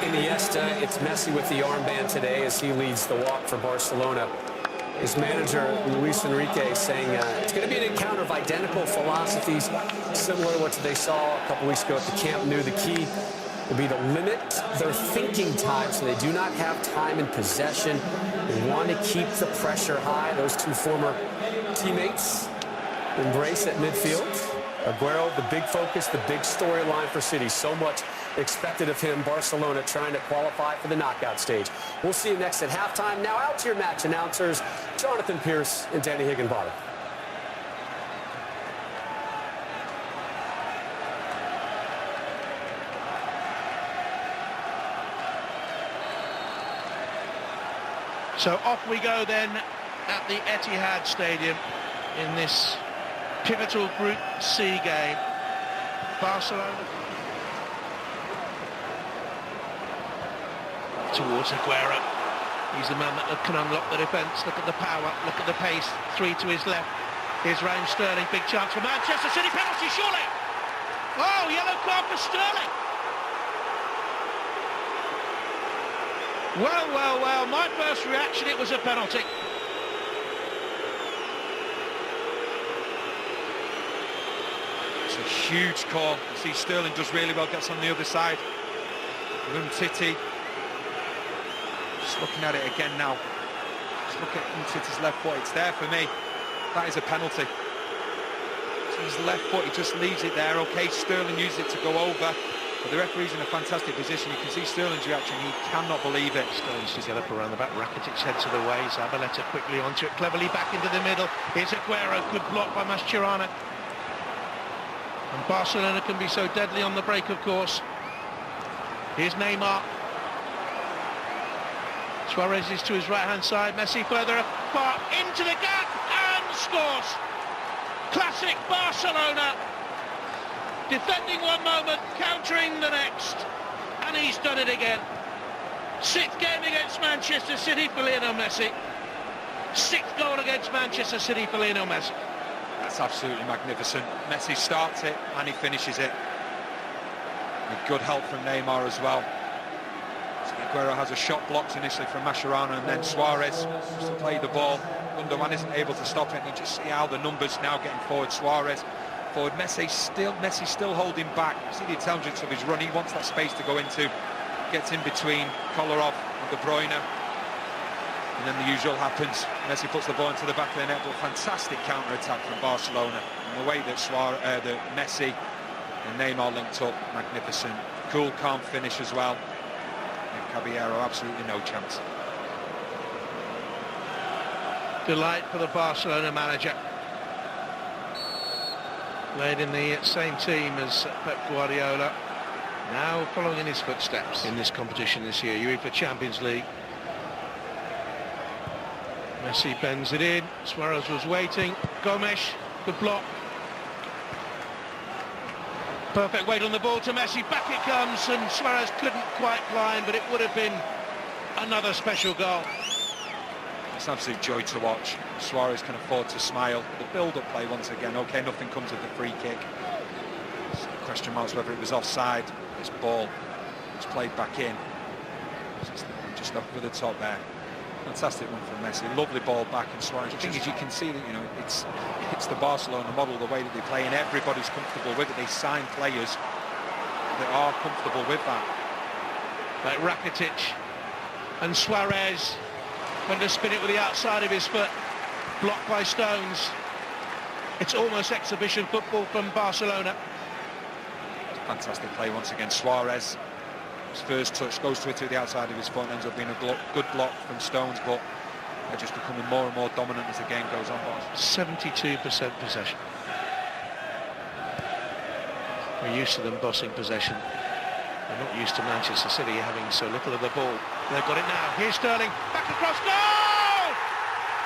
Iniesta. It's Messi with the armband today as he leads the walk for Barcelona. His manager, Luis Enrique, saying it's going to be an encounter of identical philosophies, similar to what they saw a couple weeks ago at the Camp Nou. The key will be to limit their thinking time so they do not have time in possession. They want to keep the pressure high. Those two former teammates embrace at midfield. Aguero, the big focus, the big storyline for City. So much expected of him. Barcelona trying to qualify for the knockout stage. We'll see you next at halftime. Now out to your match announcers, Jonathan Pierce and Danny Higginbottom. So off we go then at the Etihad Stadium in this pivotal Group C game. Barcelona towards Aguero. He's the man that can unlock the defence. Look at the power, look at the pace. Three to his left. Here's Raheem Sterling, big chance for Manchester City. Penalty, surely. Oh, yellow card for Sterling. Well, well, well, my first reaction, it was a penalty. It's a huge call. You see Sterling does really well, gets on the other side. Titi. Just looking at it again now. Just look at Titi's left foot. It's there for me. That is a penalty. So his left foot, he just leaves it there. Okay, Sterling used it to go over. But the referee's in a fantastic position. You can see Sterling's reaction. He cannot believe it. Sterling to get up around the back. Rakitic heads to the way. Zabaleta quickly onto it. Cleverly back into the middle. Here's Aguero. Good block by Mascherano. And Barcelona can be so deadly on the break, of course. Here's Neymar. Suarez is to his right-hand side. Messi further apart. Into the gap and scores. Classic Barcelona. Defending one moment, countering the next, and he's done it again. Sixth game against Manchester City for Lionel Messi. Sixth goal against Manchester City for Lionel Messi. That's absolutely magnificent. Messi starts it and he finishes it. With good help from Neymar as well. So Aguero has a shot blocked initially from Mascherano, and then Suarez just to play the ball. Gundogan isn't able to stop it, and you just see how the numbers now getting forward. Suarez forward, Messi still holding back. You see the intelligence of his run. He wants that space to go into. Gets in between Kolarov and De Bruyne. And then the usual happens. Messi puts the ball into the back of the net. But fantastic counter-attack from Barcelona. And the way that Messi and Neymar linked up, magnificent. Cool, calm finish as well. And Caballero, absolutely no chance. Delight for the Barcelona manager. Played in the same team as Pep Guardiola, now following in his footsteps in this competition this year, UEFA Champions League. Messi bends it in, Suarez was waiting, Gomes, good block. Perfect weight on the ball to Messi, back it comes, and Suarez couldn't quite climb, but it would have been another special goal. It's an absolute joy to watch. Suarez can afford to smile. The build-up play once again. Okay, nothing comes of the free kick. Question marks whether it was offside. This ball was played back in. Just over the top there. Fantastic one from Messi. Lovely ball back, and Suarez. The thing is, you can see that it's the Barcelona model, the way that they play, and everybody's comfortable with it. They sign players that are comfortable with that. Like Rakitic and Suarez. Went to spin it with the outside of his foot, blocked by Stones. It's almost exhibition football from Barcelona. Fantastic play once again. Suarez, his first touch goes to the outside of his foot, and ends up being a good block from Stones, but they're just becoming more and more dominant as the game goes on. 72% possession. We're used to them bossing possession. They're not used to Manchester City having so little of the ball. They've got it now. Here's Sterling, back across, goal!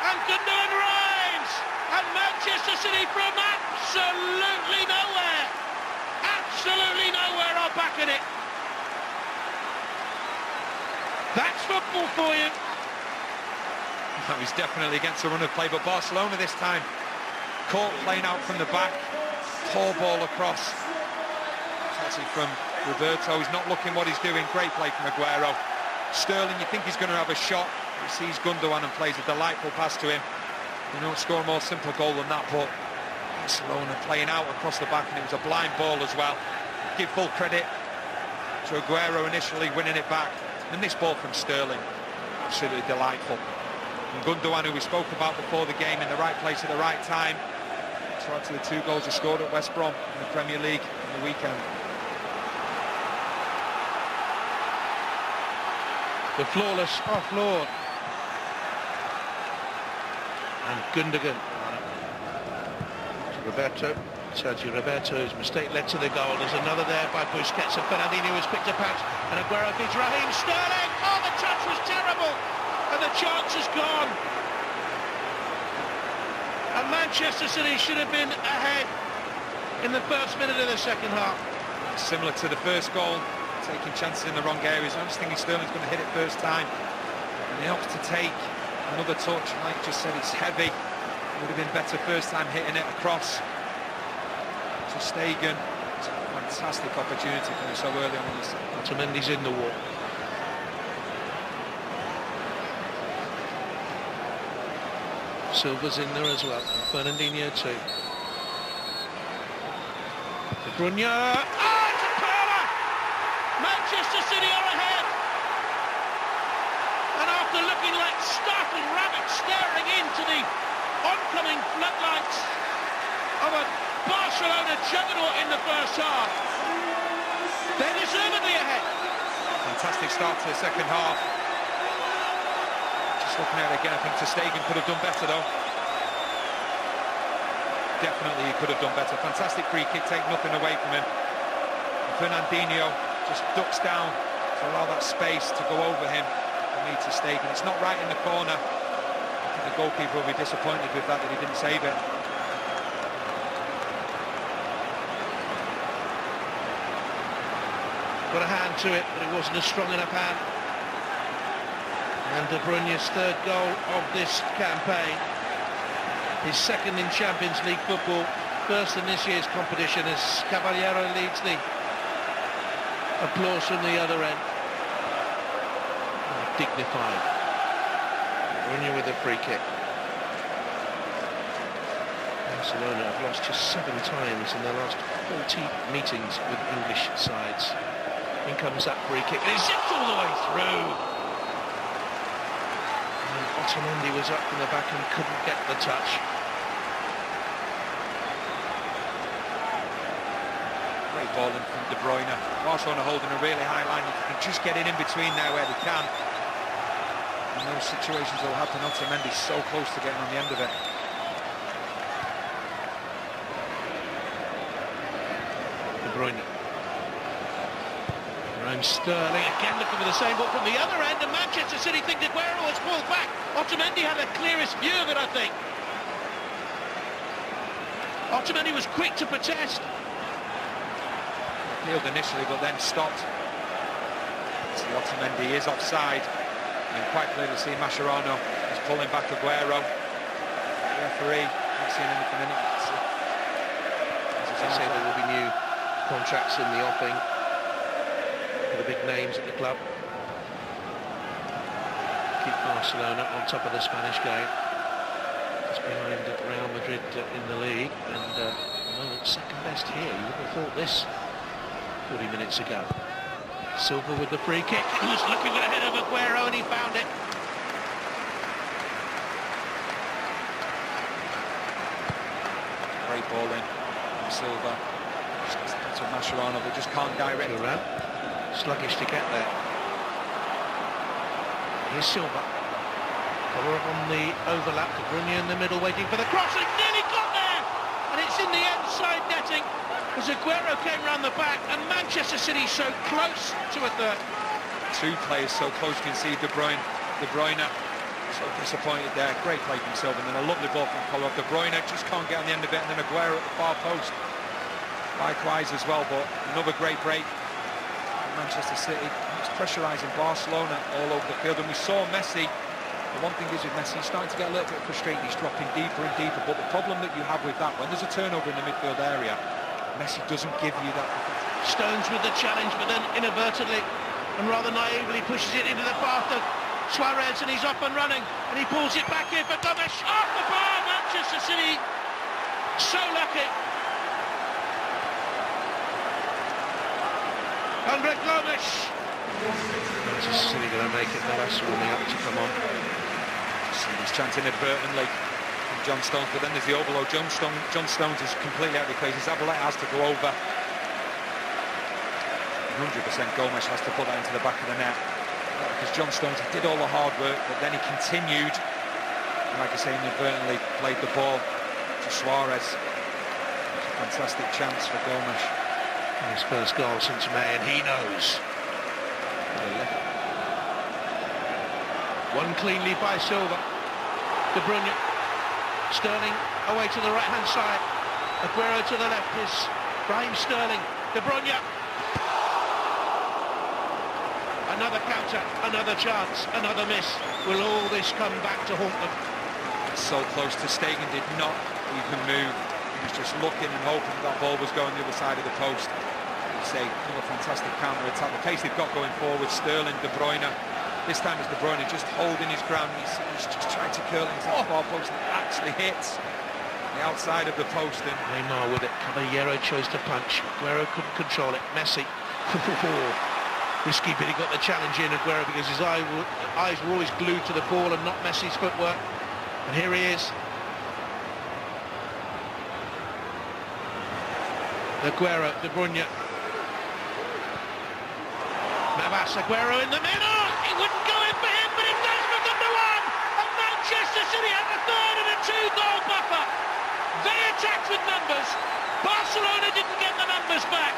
And Gundogan reigns! And Manchester City from absolutely nowhere are backing it. That's football for you. That was definitely against the run of play, but Barcelona this time caught playing out from the back, poor ball across. It's actually from Roberto, he's not looking what he's doing. Great play from Aguero. Sterling, you think he's going to have a shot. He sees Gundogan and plays a delightful pass to him. You don't score a more simple goal than that, but Barcelona playing out across the back, and it was a blind ball as well. Give full credit to Aguero initially winning it back. And this ball from Sterling, absolutely delightful. And Gundogan, who we spoke about before the game, in the right place at the right time. So to the 2 goals he scored at West Brom in the Premier League on the weekend. The flawless offload. And Gundogan. Roberto. Sergio Roberto's mistake led to the goal. There's another there by Busquets, and Fernandinho has picked up out. And Aguero feeds Raheem Sterling. Oh, the touch was terrible. And the chance is gone. And Manchester City should have been ahead in the first minute of the second half. Similar to the first goal, taking chances in the wrong areas. I'm just thinking Sterling's going to hit it first time. And he opts to take another touch. Like just said, it's heavy. It would have been better first time hitting it across to Stegen. It's a fantastic opportunity for him so early on in this. Otamendi's in the wall. Silva's in there as well. Fernandinho too. Bruyne. Oh, it's a corner! Manchester City are ahead. And after looking like startled rabbits staring into the oncoming floodlights of a Barcelona juggernaut in the first half, they're deservedly ahead. Fantastic start to the second half. Just looking at it again, I think Ter Stegen could have done better though. Definitely he could have done better. Fantastic free kick, take nothing away from him. Fernandinho just ducks down to allow that space to go over him for me to Stegen. It's not right in the corner. I think the goalkeeper will be disappointed with that he didn't save it. Got a hand to it, but it wasn't a strong enough hand. And De Bruyne's 3rd goal of this campaign. His 2nd in Champions League football, 1st in this year's competition, as Caballero leads the applause from the other end. Oh, dignified. Bruyne with a free kick. Barcelona have lost just 7 times in their last 40 meetings with English sides. In comes that free kick, and it's zipped all the way through. And Otamendi was up in the back and couldn't get the touch. Great ball in from De Bruyne. Barcelona holding a really high line. If you can just get it in between there where they can. In those situations will happen. Otamendi so close to getting on the end of it. De Bruyne. Sterling again looking for the same ball from the other end, and Manchester City think Aguero has pulled back. Otamendi had the clearest view of it, I think. Otamendi was quick to protest. Appealed initially, but then stopped. So Otamendi is offside. And quite clearly see Mascherano is pulling back Aguero. The referee not seeing anything in it. They say there will be new contracts in the offing. The big names at the club. Keep Barcelona on top of the Spanish game. Just behind Real Madrid in the league, and well, second best here. You would have thought this 40 minutes ago. Silva with the free kick. He was looking ahead of Aguero and he found it. Great ball in from Silva. Just to Mascherano, but just can't direct it. Sluggish to get there. Here's Silva. Collar on the overlap. De Bruyne in the middle waiting for the cross, and it nearly got there! And it's in the inside netting as Aguero came round the back, and Manchester City so close to a third. 2 players so close, you can see De Bruyne. So disappointed there. Great play from Silva, and then a lovely ball from Collar. De Bruyne just can't get on the end of it, and then Aguero at the far post. Likewise as well, but another great break. Manchester City pressurising Barcelona all over the field, and we saw Messi. The one thing is with Messi, he's starting to get a little bit frustrated. He's dropping deeper and deeper, but the problem that you have with that, when there's a turnover in the midfield area, Messi doesn't give you that Stones with the challenge, but then inadvertently and rather naively pushes it into the path of Suarez, and he's up and running, and he pulls it back in for Gomes. Off the bar, Manchester City. So lucky. Andre Gomes. Manchester City going to make it better, so they have to come on. He's chanting inadvertently from John Stones, but then there's the overload. John Stones is completely out of equation. Zabaleta has to go over. 100% Gomes has to put that into the back of the net, because John Stones, he did all the hard work, but then he continued, and like I say, inadvertently played the ball to Suarez. It's a fantastic chance for Gomes. His first goal since May, and he knows. One clean lead by Silva. De Bruyne. Sterling away to the right-hand side. Aguero to the left is Raheem Sterling. De Bruyne. Another counter, another chance, another miss. Will all this come back to haunt them? So close to Stegen, did not even move. He was just looking and hoping that ball was going the other side of the post. You say, another fantastic counter-attack. The pace they've got going forward, Sterling, De Bruyne. This time it's De Bruyne just holding his ground. He's just trying to curl it into the far post, and it actually hits the outside of the post. And Neymar with it. Caballero chose to punch. Aguero couldn't control it. Messi. Risky, but he got the challenge in, Aguero, because his eyes were always glued to the ball and not Messi's footwork. And here he is. Aguero, De Bruyne. Navas, Aguero in the middle. It wouldn't go in for him, but it does for Gundogan. And Manchester City have a third and a 2-goal buffer. They attacked with numbers. Barcelona didn't get the numbers back,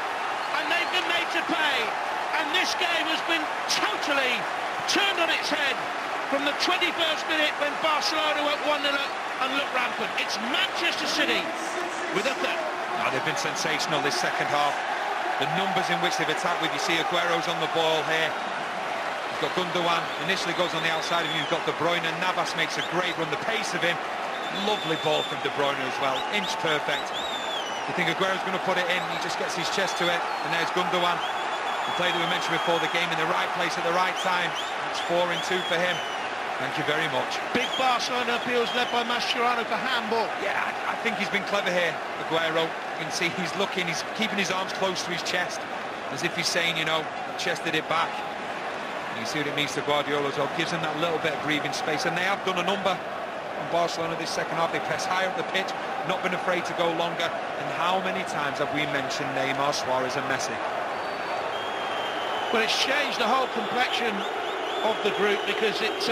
and they've been made to pay. And this game has been totally turned on its head from the 21st minute when Barcelona went 1-0 and looked rampant. It's Manchester City with a third. Oh, they've been sensational this second half. The numbers in which they've attacked with, you see Aguero's on the ball here. You've got Gundogan, initially goes on the outside of him. You've got De Bruyne. Navas makes a great run. The pace of him, lovely ball from De Bruyne as well. Inch perfect. You think Aguero's going to put it in, he just gets his chest to it. And there's Gundogan. The player that we mentioned before the game, in the right place at the right time. It's 4-2 for him. Thank you very much. Big Barcelona appeals led by Mascherano for handball. Yeah, I think he's been clever here, Aguero. You can see he's looking, he's keeping his arms close to his chest, as if he's saying, you know, I chested it back. And you see what it means to Guardiola as well. Gives him that little bit of breathing space, and they have done a number on Barcelona this second half. They press higher up the pitch, not been afraid to go longer. And how many times have we mentioned Neymar, Suarez and Messi? Well, it's changed the whole complexion of the group, because it's